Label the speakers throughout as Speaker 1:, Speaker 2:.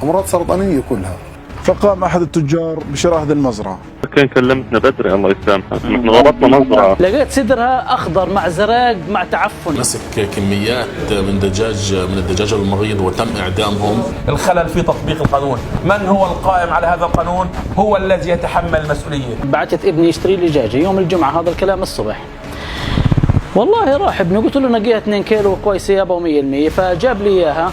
Speaker 1: أمراض سرطانية كلها.
Speaker 2: فقام أحد التجار بشراء هذه المزرعة.
Speaker 3: كان كلمتنا بدري الله يسامحك، نحن ضبطنا مزرعة،
Speaker 4: لقيت صدرها أخضر مع زراق مع تعفن.
Speaker 5: مسك كميات من الدجاج المريض وتم إعدامهم.
Speaker 6: الخلل في تطبيق القانون، من هو القائم على هذا القانون هو الذي يتحمل المسؤولية.
Speaker 4: بعثت ابني يشتري لي دجاجة يوم الجمعة، هذا الكلام الصبح. والله راح ابني قلت له نقيها 2 كيلو كويسة يابا 100%، فجاب لي إياها.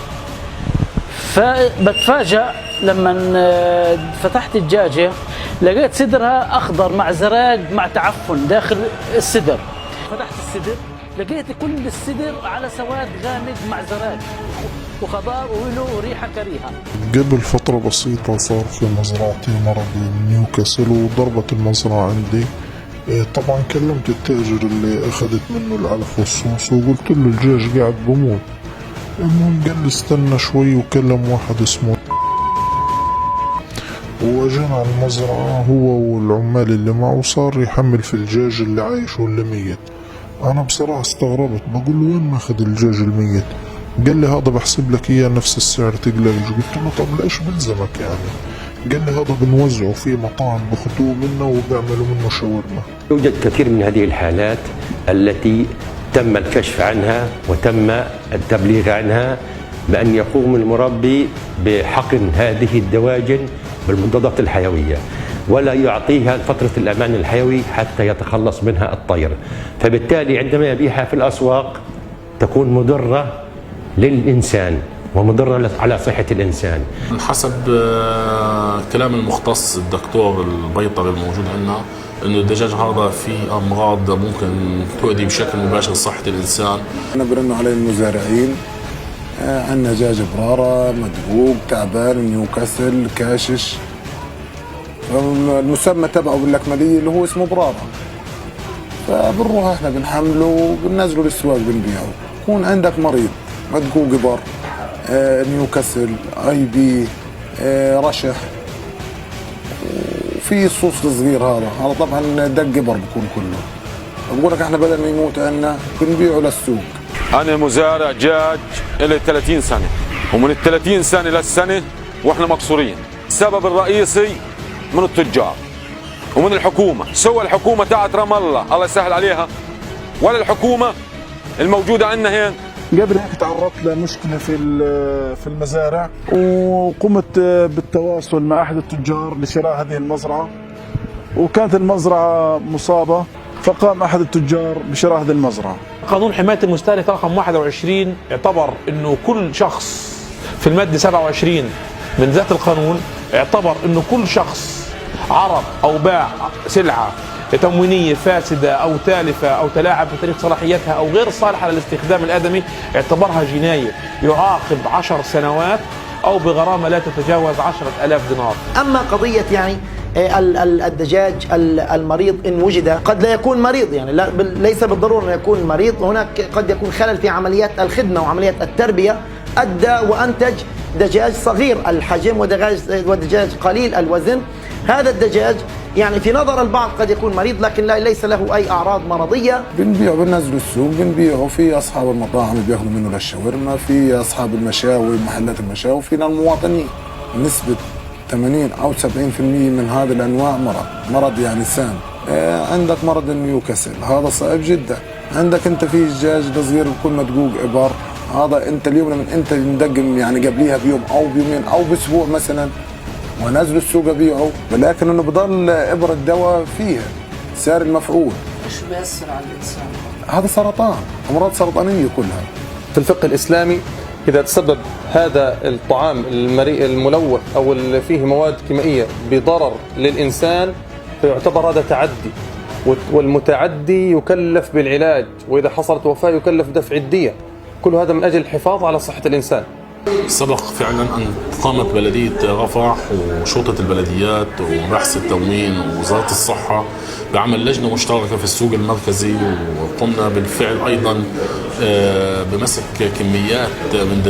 Speaker 4: فبتفاجأ لما فتحت الدجاجة لقيت صدرها أخضر مع زراق مع تعفن داخل الصدر. فتحت الصدر لقيت كل الصدر على سواد غامق مع زراق وخضار وله ريحة كريهة.
Speaker 7: قبل فترة بسيطة صار في مزرعتي مرض نيوكاسل وضربت المزرعة عندي. طبعا كلمت التاجر اللي أخذت منه العلف والصوص وقلت له الدجاج قاعد بموت. المهم قال لي استنى شوي وكلم واحد اسمه وجانا على المزرعة هو والعمال اللي معه وصار يحمل في الدجاج اللي عايش واللي ميت. أنا بصراحة استغربت بقول له وين ماخذ الدجاج الميت؟ قال لي هذا بحسب لك إياه نفس السعر تقلقش. قلت له طب ليش بلزمك يعني؟ قال لي هذا بنوزعه في مطاعم بخذوه منه وبيعملوا منه شاورما.
Speaker 8: يوجد كثير من هذه الحالات التي تم الكشف عنها وتم التبليغ عنها بأن يقوم المربي بحقن هذه الدواجن بالمضادات الحيوية ولا يعطيها فترة الأمان الحيوي حتى يتخلص منها الطير، فبالتالي عندما يبيعها في الأسواق تكون مضرة للإنسان ومضرة على صحة الإنسان.
Speaker 5: حسب كلام المختص الدكتور البيطري الموجود عندنا انه الدجاج هذا فيه امراض ممكن تؤدي بشكل مباشر صحة الانسان.
Speaker 1: انا برنوا على المزارعين عندنا دجاج برارة مدبوق تعبان نيوكاسل كاشش، المسمى تبعه باللكملية اللي هو اسمه برارة. فبنروح احنا بنحمله وبننزله للسواق بنبيعه. يكون عندك مريض مدقوق بر نيوكاسل اي بي رشح وفي الصوص الصغير هذا طبعا دق بر بكون كله. بقول لك احنا بدل ما يموت عنا بنبيعه للسوق.
Speaker 9: انا مزارع دجاج لي 30 سنه ومن ال 30 سنه للسنه واحنا مقصورين. السبب الرئيسي من التجار ومن الحكومه، سوى الحكومه تاعت رام الله يسهل عليها ولا الحكومه الموجوده عندنا هين.
Speaker 2: قبل هيك تعرضت لمشكلة في المزارع وقمت بالتواصل مع أحد التجار لشراء هذه المزرعة، وكانت المزرعة مصابة فقام أحد التجار بشراء هذه المزرعة.
Speaker 6: قانون حماية المستهلك رقم 21 اعتبر انه كل شخص في المادة 27 من ذات القانون اعتبر انه كل شخص عرض او باع سلعة تموينية فاسدة أو تالفة أو تلاعب بتاريخ صلاحيتها أو غير صالحة للاستخدام الآدمي اعتبرها جناية يعاقب 10 سنوات أو بغرامة لا تتجاوز 10,000 دينار.
Speaker 10: أما قضية يعني الدجاج المريض إن وجد قد لا يكون مريض، يعني ليس بالضرورة أن يكون مريض، هناك قد يكون خلل في عمليات الخدمة وعمليات التربية أدى وأنتج دجاج صغير الحجم ودجاج قليل الوزن. هذا الدجاج يعني في نظر البعض قد يكون مريض لكن ليس له أي أعراض مرضية.
Speaker 1: بنبيعه بننزله السوق بنبيعه، في أصحاب المطاعم اللي بياخذوا منه للشاورما، في أصحاب المشاوي محلات المشاوي، وفينا المواطنين. نسبة 80 أو 70% من هذه الأنواع مرض يعني سام. عندك مرض النيوكاسل هذا صعب جدا. عندك أنت في دجاج صغير بكون مدقوق إبر، هذا أنت اليوم لما أنت مدقم يعني قبليها بيوم أو بيومين أو بأسبوع مثلا ونازل السوق أبيعه، ولكن إنه بضل إبرة الدواء فيها سعر المفعول.
Speaker 4: إيش بيأثر على الإنسان؟
Speaker 1: هذا سرطان، أمراض سرطانية كلها.
Speaker 11: في الفقه الإسلامي إذا تسبب هذا الطعام الملوث أو اللي فيه مواد كيميائية بضرر للإنسان فيعتبر هذا تعدي، والمتعدي يكلف بالعلاج، وإذا حصلت وفاة يكلف دفع الدية. كل هذا من أجل الحفاظ على صحة الإنسان.
Speaker 5: سبق فعلا أن قامت بلدية رفح وشرطة البلديات وبحث التموين ووزارة الصحة بعمل لجنة مشتركة في السوق المركزي، وقمنا بالفعل أيضا بمسك كميات من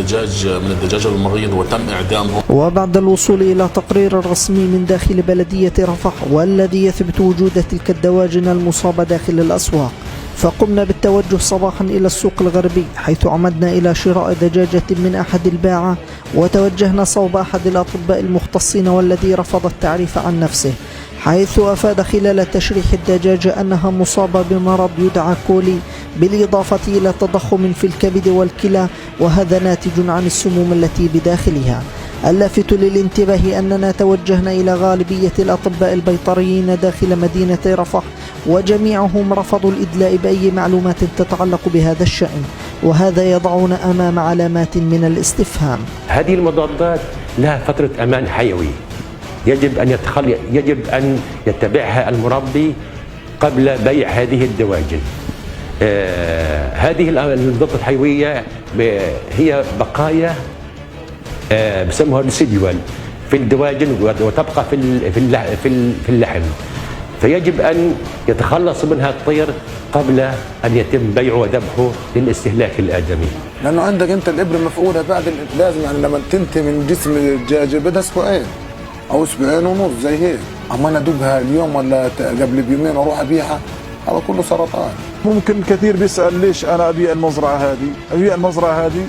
Speaker 5: الدجاج المريض وتم إعدامهم.
Speaker 12: وبعد الوصول إلى تقرير رسمي من داخل بلدية رفح والذي يثبت وجود تلك الدواجن المصابة داخل الأسواق، فقمنا بالتوجه صباحا إلى السوق الغربي، حيث عمدنا إلى شراء دجاجة من أحد الباعة، وتوجهنا صوب أحد الأطباء المختصين والذي رفض التعريف عن نفسه، حيث أفاد خلال تشريح الدجاجة أنها مصابة بمرض يدعى كولي، بالإضافة إلى تضخم في الكبد والكلى، وهذا ناتج عن السموم التي بداخلها. اللافت للانتباه أننا توجهنا إلى غالبية الأطباء البيطريين داخل مدينة رفح، وجميعهم رفضوا الإدلاء بأي معلومات تتعلق بهذا الشأن، وهذا يضعنا أمام علامات من الاستفهام.
Speaker 8: هذه المضادات لها فترة أمان حيوي، يجب أن يتبعها المربي قبل بيع هذه الدواجن. هذه المضادات الحيوية هي بقايا بسموها ريسيديوال في الدواجن، وتبقى في اللحم، فيجب أن يتخلص منها الطير قبل أن يتم بيعه وذبحه للاستهلاك الآدمي.
Speaker 1: لأنه عندك أنت الإبرة مفقودة بعد لازم، يعني لما تنتهي من جسم الدجاجة بدها أسبوعين أو أسبوعين ونص زي هيك، أما أنا أدوبها اليوم ولا قبل بيومين وأروح أبيعها، هذا كله سرطان.
Speaker 2: ممكن الكثير بيسأل ليش أنا أبيع المزرعة هذه؟ أبيع المزرعة هذه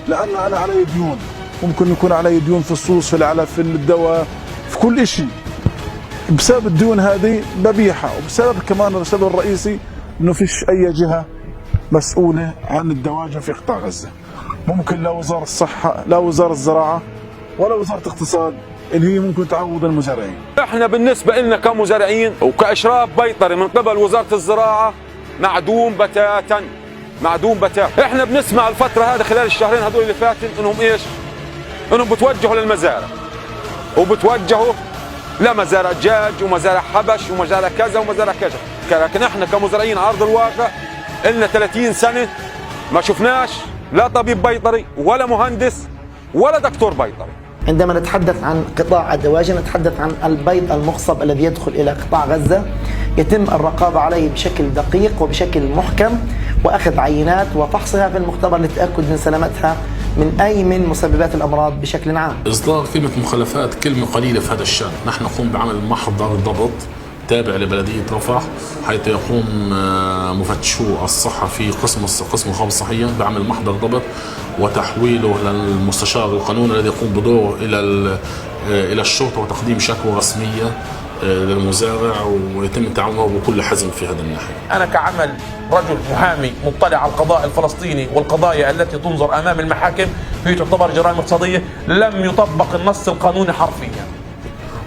Speaker 2: لأن أنا علي ديون، ممكن يكون علي ديون في الصوص، في العلف، في الدواء، في كل شيء. بسبب الديون هذه ببيعها، وبسبب كمان السبب الرئيسي إنه فيش أي جهة مسؤولة عن الدواجن في قطاع غزة. ممكن لا وزارة الصحة، لا وزارة الزراعة، ولا وزارة الاقتصاد اللي هي ممكن تعوض المزارعين.
Speaker 9: احنا بالنسبة لنا كمزارعين وكأشراف بيطري من قبل وزارة الزراعة معدوم بتاتا، معدوم بتاتا. احنا بنسمع الفترة هذه خلال الشهرين هذول اللي فاتن انهم ايش؟ انهم بتوجهوا للمزارع وبتوجهوا لمزارع دجاج ومزارع حبش ومزارع كذا ومزارع كذا، لكن احنا كمزارعين على ارض الواقع لنا 30 سنة ما شفناش لا طبيب بيطري ولا مهندس ولا دكتور بيطري.
Speaker 10: عندما نتحدث عن قطاع الدواجن نتحدث عن البيض المخصب الذي يدخل إلى قطاع غزة، يتم الرقابة عليه بشكل دقيق وبشكل محكم، وأخذ عينات وفحصها في المختبر للتأكد من سلامتها من مسببات الأمراض بشكل عام.
Speaker 5: إصدار كلمة مخلفات كلمة قليلة في هذا الشأن. نحن نقوم بعمل محضر ضبط تابع لبلدية رفح، حيث يقوم مفتشو الصحة في قسم الخبز الصحية بعمل محضر ضبط وتحويله للمستشار القانوني الذي يقوم بدوره إلى الشرطة وتقديم شكوى رسمية للمزارع، ويتم تعاونه بكل حزم في هذا الناحية.
Speaker 6: أنا كعمل رجل محامي مطلع على القضاء الفلسطيني والقضايا التي تنظر أمام المحاكم هي تعتبر جرائم اقتصادية، لم يطبق النص القانوني حرفيا،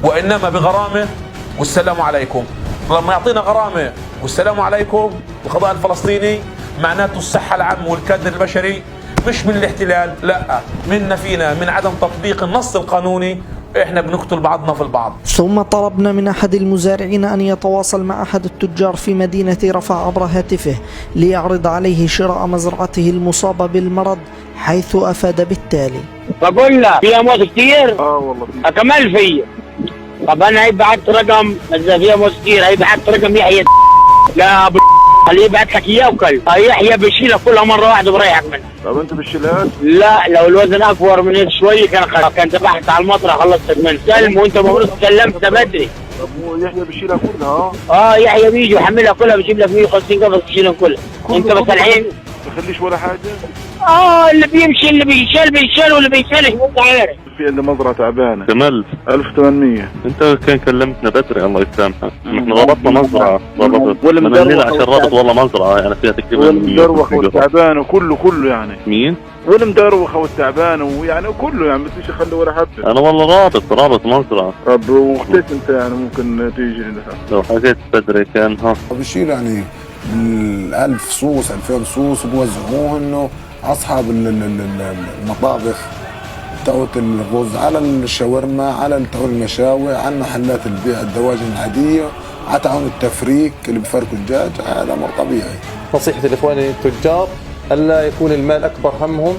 Speaker 6: وإنما بغرامة والسلام عليكم. لما يعطينا غرامة والسلام عليكم القضاء الفلسطيني معناته الصحة العامة والكادر البشري مش من الاحتلال، لا منا فينا من عدم تطبيق النص القانوني، احنا بنقتل بعضنا في البعض.
Speaker 12: ثم طلبنا من أحد المزارعين أن يتواصل مع أحد التجار في مدينة رفح عبر هاتفه ليعرض عليه شراء مزرعته المصابة بالمرض، حيث أفاد بالتالي:
Speaker 13: بقول لك فيها موت كتير؟
Speaker 2: والله
Speaker 13: كمل فيا. طب انا هي بعت رقم اذا فيها موت كتير، هي بعت رقم يحيى لا ابو خليه يبعت لك اياه وكل يحيى بيشيلها كلها مره واحده وبريحك منها.
Speaker 2: طب انت بتشيلهاش؟
Speaker 13: لا لو الوزن اكبر من هيك شوي كان ذبحت على المطرح خلصتك منه. سلم وانت المفروض سلمت بدري.
Speaker 2: طب يحيى بيشيلها كلها؟
Speaker 13: يحيى بيجي ويحملها كلها، بيجيب لك 150 قفص بيشيلهم كلها. انت بس الحين
Speaker 2: ما تخليش ولا حاجه؟
Speaker 13: اللي بيمشي اللي بيشيل واللي بيشيلش وانت عارف.
Speaker 2: في عندنا مزرعه تعبانه.
Speaker 3: كمال
Speaker 2: 1800.
Speaker 3: انت كان كلمتنا بدري الله يسامحك، نحن ضبطنا مزرعه
Speaker 2: ولا
Speaker 3: مدربه عشان رابط والله مزرعه يعني فيها تقريبا
Speaker 2: والمدروخ والتعبان وكله يعني.
Speaker 3: مين؟
Speaker 2: والمدروخ والتعبان ويعني كله يعني ما بديش اخلي ولا حبه.
Speaker 3: انا والله رابط مزرعه.
Speaker 2: طب واختك انت يعني ممكن تيجي هنا؟
Speaker 3: لو حكيت بدري كان
Speaker 1: بشيل يعني 1000 صوص 2000 صوص وبوزعوه انه اصحاب المطابخ تاوت الرز على الشاورما على تاوت المشاوي على محلات البيع الدواجن العاديه على تعاون التفريك اللي بفركوا الدجاج. هذا امر طبيعي.
Speaker 11: نصيحة لإخواني التجار ألا يكون المال أكبر همهم،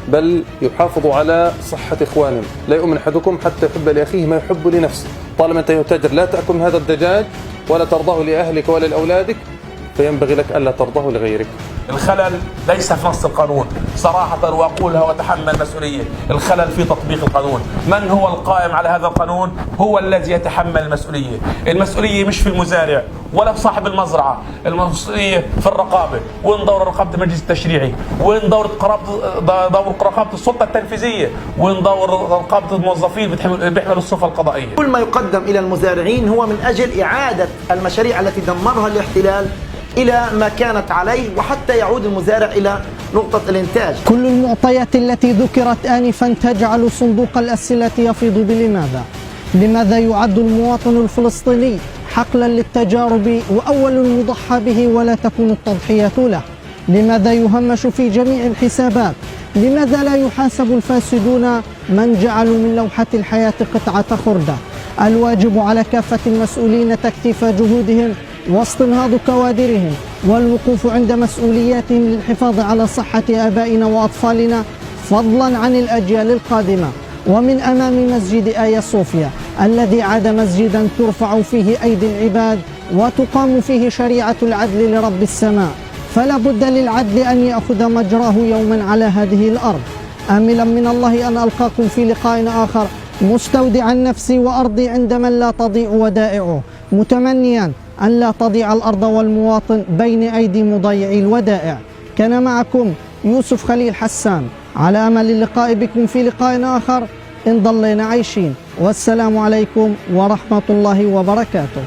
Speaker 11: بل يحافظوا على صحة إخوانهم. لا يؤمن أحدكم حتى يحب لأخيه ما يحب لنفسه. طالما أنت يا تاجر لا تأكل من هذا الدجاج ولا ترضاه لأهلك ولا لأولادك، فينبغي لك ألا ترضاه لغيرك.
Speaker 6: الخلل ليس في نص القانون صراحة، وأقولها وأتحمل مسؤولية. الخلل في تطبيق القانون. من هو القائم على هذا القانون؟ هو الذي يتحمل المسؤولية. المسؤولية مش في المزارع ولا في صاحب المزرعة، المسؤولية في الرقابة. وين دور رقابة المجلس التشريعي؟ وين دور رقابة السلطة التنفيذية؟ وين دور رقابة الموظفين بيحملوا الصفة القضائية؟
Speaker 10: كل ما يقدم إلى المزارعين هو من أجل إعادة المشاريع التي دمرها الاحتلال إلى ما كانت عليه، وحتى يعود المزارع إلى نقطة الإنتاج.
Speaker 12: كل المعطيات التي ذكرت آنفا تجعل صندوق الأسئلة يفيض بلماذا؟ لماذا يعد المواطن الفلسطيني حقلا للتجارب وأول المضحى به ولا تكون التضحية له؟ لماذا يهمش في جميع الحسابات؟ لماذا لا يحاسب الفاسدون من جعلوا من لوحة الحياة قطعة خردة؟ الواجب على كافة المسؤولين تكثيف جهودهم واستنهاض كوادرهم والوقوف عند مسؤولياتهم للحفاظ على صحة آبائنا وأطفالنا فضلا عن الأجيال القادمة. ومن أمام مسجد آيا صوفيا الذي عاد مسجدا ترفع فيه أيدي العباد وتقام فيه شريعة العدل لرب السماء، فلا بد للعدل أن يأخذ مجراه يوما على هذه الأرض. آملا من الله أن ألقاكم في لقاء آخر مستودعا نفسي وأرضي عند من لا تضيع ودائعه، متمنيا أن لا تضيع الأرض والمواطن بين أيدي مضيعي الودائع. كان معكم يوسف خليل حسان، على أمل اللقاء بكم في لقاء آخر إن ضلينا عايشين، والسلام عليكم ورحمة الله وبركاته.